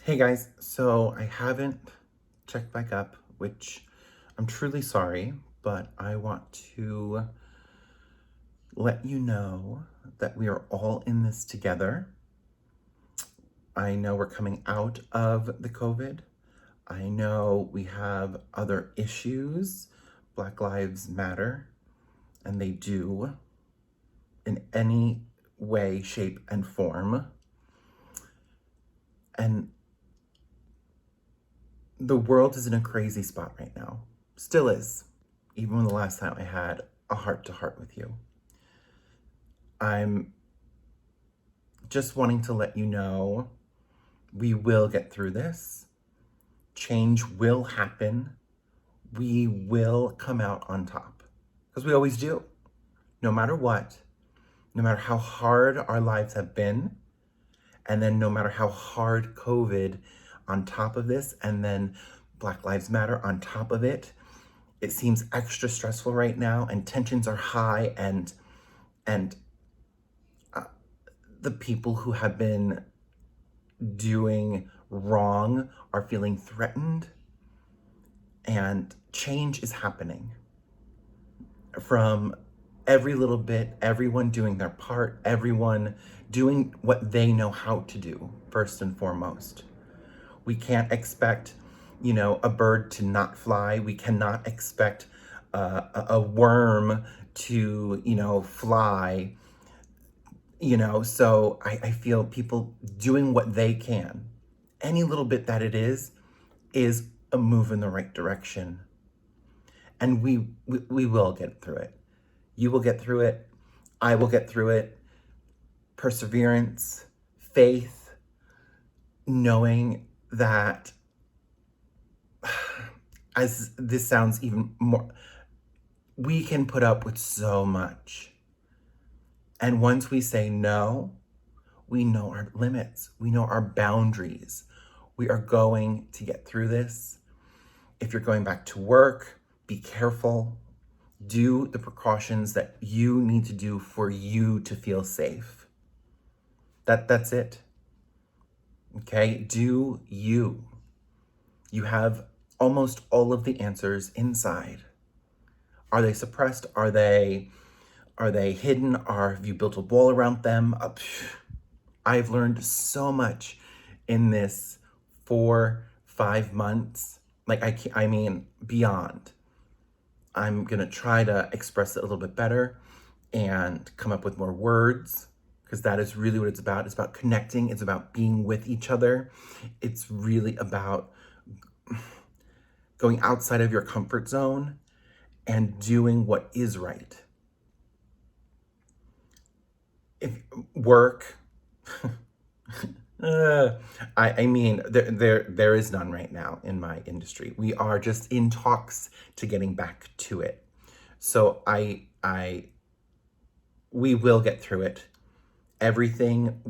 Hey guys, so I haven't checked back up, which I'm truly sorry, but I want to let you know that we are all in this together. I know we're coming out of the COVID. I know we have other issues. Black Lives Matter, and they do in any way, shape, and form. And the world is in a crazy spot right now. Still is. Even when the last time I had a heart to heart with you. I'm just wanting to let you know we will get through this. Change will happen. We will come out on top. Because we always do. No matter what, no matter how hard our lives have been, and then no matter how hard COVID on top of this, and then Black Lives Matter on top of it, it seems extra stressful right now, and tensions are high, and the people who have been doing wrong are feeling threatened, and change is happening from every little bit, everyone doing their part, everyone doing what they know how to do, first and foremost. We can't expect, a bird to not fly. We cannot expect a worm to, fly. So I feel people doing what they can. Any little bit that it is a move in the right direction. And we will get through it. You will get through it. I will get through it. Perseverance, faith, knowing that, as this sounds even more, we can put up with so much. And once we say no, we know our limits. We know our boundaries. We are going to get through this. If you're going back to work, be careful. Do the precautions that you need to do for you to feel safe. That's it. Okay? Do you. You have almost all of the answers inside. Are they suppressed? Are they hidden? Have you built a wall around them? I've learned so much in this 4-5 months. I mean, beyond. I'm gonna try to express it a little bit better and come up with more words, because that is really what it's about. It's about connecting. It's about being with each other. It's really about going outside of your comfort zone and doing what is right. If work, I mean, there is none right now in my industry. We are just in talks to getting back to it. So we will get through it. Everything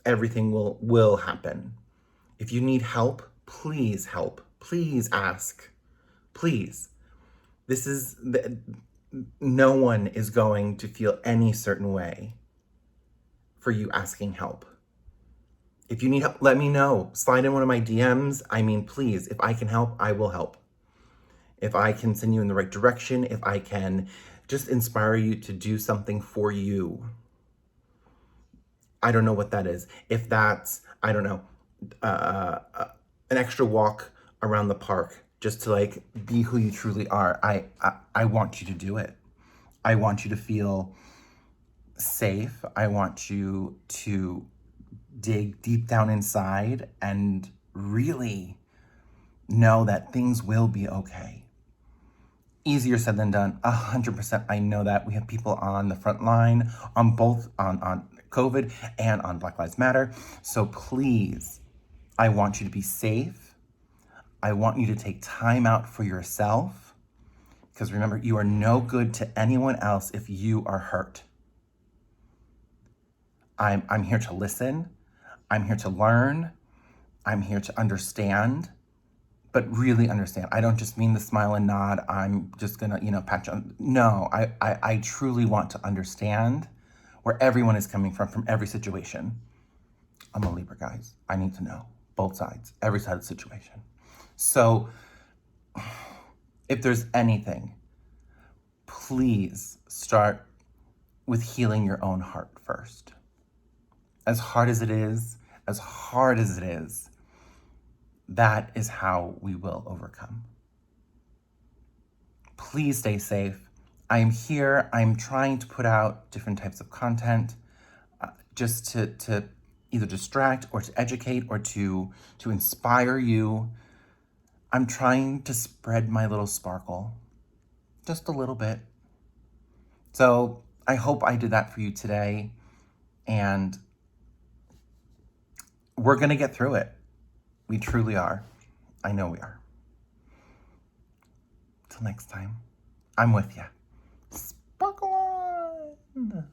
will happen. If you need help. Please ask. Please. No one is going to feel any certain way for you asking help. If you need help, let me know. Slide in one of my DMs. I mean, please, if I can help, I will help. If I can send you in the right direction, if I can just inspire you to do something for you. I don't know what that is. If that's, I don't know, an extra walk around the park just to be who you truly are. I want you to do it. I want you to feel safe. I want you to dig deep down inside and really know that things will be okay. Easier said than done, 100%. I know that. We have people on the front line on both on COVID and on Black Lives Matter. So please, I want you to be safe. I want you to take time out for yourself. Because remember, you are no good to anyone else if you are hurt. I'm here to listen. I'm here to learn. I'm here to understand, but really understand. I don't just mean the smile and nod. I'm just gonna, pat you on. No, I truly want to understand where everyone is coming from every situation. I'm a Libra, guys. I need to know. both sides, every side of the situation. So if there's anything, please start with healing your own heart first. As hard as it is, that is how we will overcome. Please stay safe. I am here. I'm trying to put out different types of content just to either distract or to educate or to inspire you. I'm trying to spread my little sparkle just a little bit. So I hope I did that for you today. And we're going to get through it. We truly are. I know we are. Till next time, I'm with you. Sparkle on!